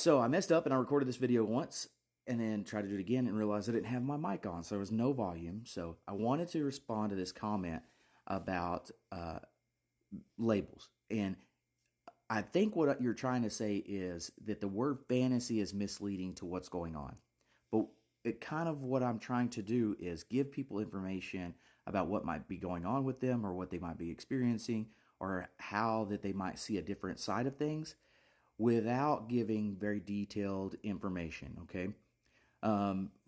So I messed up and I recorded this video once and then tried to do it again and realized I didn't have my mic on, so there was no volume. So I wanted to respond to this comment about labels. And I think what you're trying to say is that the word fantasy is misleading to what's going on. But what I'm trying to do is give people information about what might be going on with them or what they might be experiencing or how that they might see a different side of things without giving very detailed information, okay?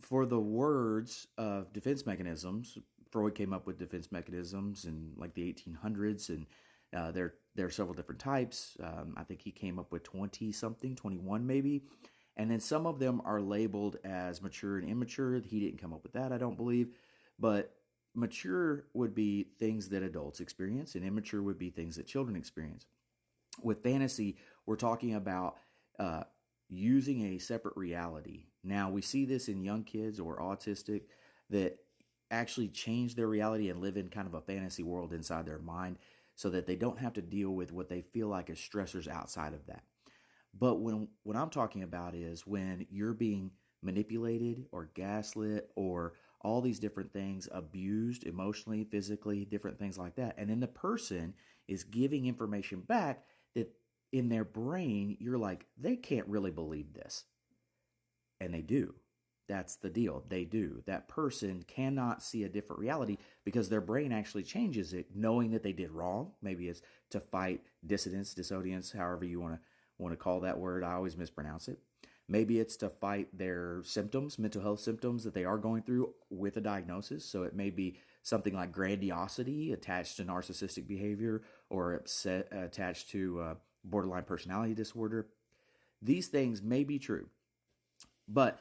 For the words of defense mechanisms, Freud came up with defense mechanisms in like the 1800s, and there are several different types. I think he came up with 20-something, 21 maybe, and then some of them are labeled as mature and immature. He didn't come up with that, I don't believe, but mature would be things that adults experience, and immature would be things that children experience. With fantasy, we're talking about using a separate reality. Now, we see this in young kids or autistic that actually change their reality and live in kind of a fantasy world inside their mind so that they don't have to deal with what they feel like as stressors outside of that. But what I'm talking about is when you're being manipulated or gaslit or all these different things, abused emotionally, physically, different things like that. And then the person is giving information back that in their brain, you're like, they can't really believe this. And they do. That's the deal. They do. That person cannot see a different reality because their brain actually changes it, knowing that they did wrong. Maybe it's to fight dissidence, dissonance, however you want to call that word. I always mispronounce it. Maybe it's to fight their symptoms, mental health symptoms that they are going through with a diagnosis. So it may be something like grandiosity attached to narcissistic behavior or upset attached to borderline personality disorder. These things may be true. But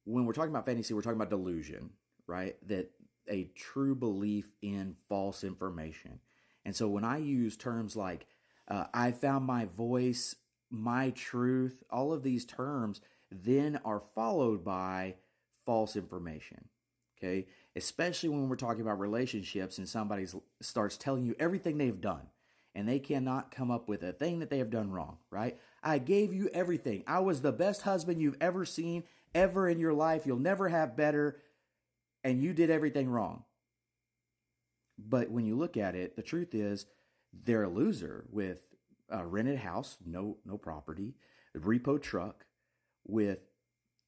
when we're talking about fantasy, we're talking about delusion, right? That a true belief in false information. And so when I use terms like, I found my voice, my truth, all of these terms then are followed by false information, okay? Especially when we're talking about relationships and somebody starts telling you everything they've done and they cannot come up with a thing that they have done wrong, right? I gave you everything. I was the best husband you've ever seen, ever in your life. You'll never have better, and you did everything wrong. But when you look at it, the truth is they're a loser with a rented house, no property, a repo truck, with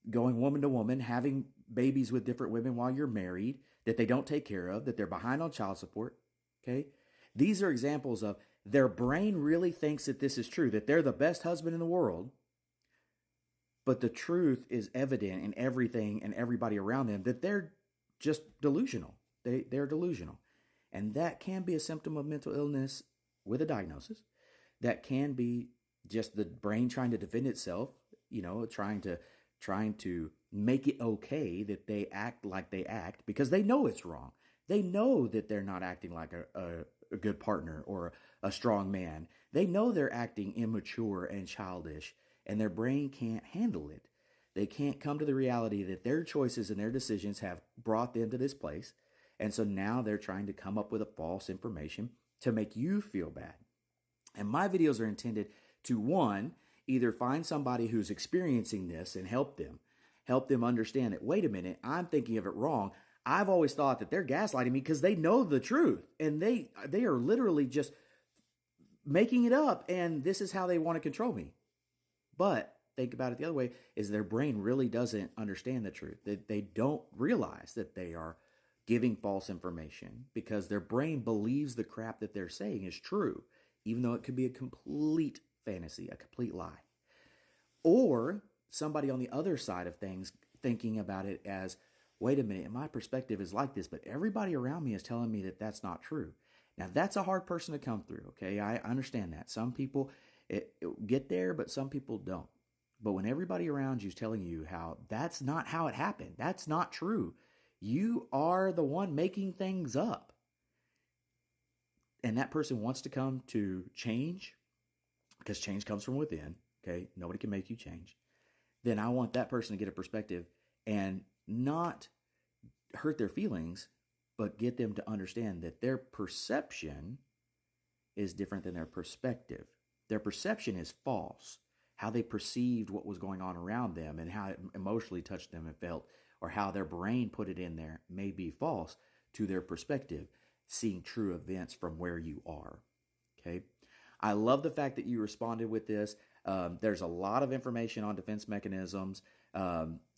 going woman to woman, having babies with different women while you're married, that they don't take care of, that they're behind on child support, okay? These are examples of their brain really thinks that this is true, that they're the best husband in the world, but the truth is evident in everything and everybody around them that they're just delusional. They're delusional. And that can be a symptom of mental illness with a diagnosis. That can be just the brain trying to defend itself, trying to make it okay that they act like they act because they know it's wrong. They know that they're not acting like a good partner or a strong man. They know they're acting immature and childish, and their brain can't handle it. They can't come to the reality that their choices and their decisions have brought them to this place. And so now they're trying to come up with a false information to make you feel bad. And my videos are intended to, one, either find somebody who's experiencing this and help them understand that, wait a minute, I'm thinking of it wrong. I've always thought that they're gaslighting me because they know the truth and they are literally just making it up, and this is how they want to control me. But think about it the other way, is their brain really doesn't understand the truth. They don't realize that they are giving false information because their brain believes the crap that they're saying is true, even though it could be a complete fantasy, a complete lie. Or somebody on the other side of things thinking about it as, wait a minute, my perspective is like this, but everybody around me is telling me that that's not true. Now, that's a hard person to come through, okay? I understand that. Some people it get there, but some people don't. But when everybody around you is telling you how that's not how it happened, that's not true, you are the one making things up. And that person wants to come to change, because change comes from within, okay? Nobody can make you change. Then I want that person to get a perspective and not hurt their feelings, but get them to understand that their perception is different than their perspective. Their perception is false. how they perceived what was going on around them and how it emotionally touched them and felt, or how their brain put it in there may be false to their perspective, seeing true events from where you are. Okay. I love the fact that you responded with this. There's a lot of information on defense mechanisms.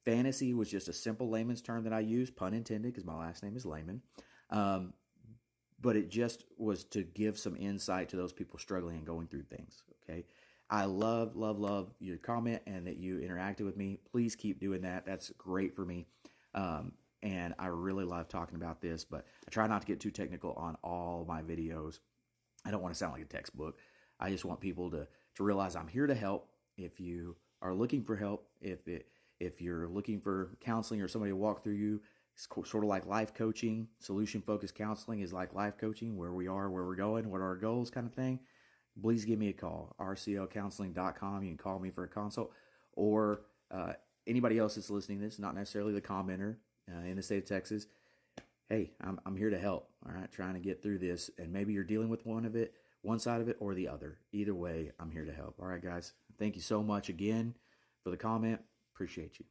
Fantasy was just a simple layman's term that I use, pun intended, because my last name is Layman. But it just was to give some insight to those people struggling and going through things. Okay. I love your comment and that you interacted with me. Please keep doing that. That's great for me. And I really love talking about this, but I try not to get too technical on all my videos. I don't want to sound like a textbook. I just want people to realize I'm here to help. If you are looking for help, if you're looking for counseling or somebody to walk through you, it's sort of like life coaching. Solution-focused counseling is like life coaching, where we are, where we're going, what are our goals kind of thing. Please give me a call, rclcounseling.com. You can call me for a consult, or anybody else that's listening to this, not necessarily the commenter in the state of Texas. Hey, I'm here to help, all right, trying to get through this, and maybe you're dealing with one side of it or the other. Either way, I'm here to help. All right, guys, thank you so much again for the comment. Appreciate you.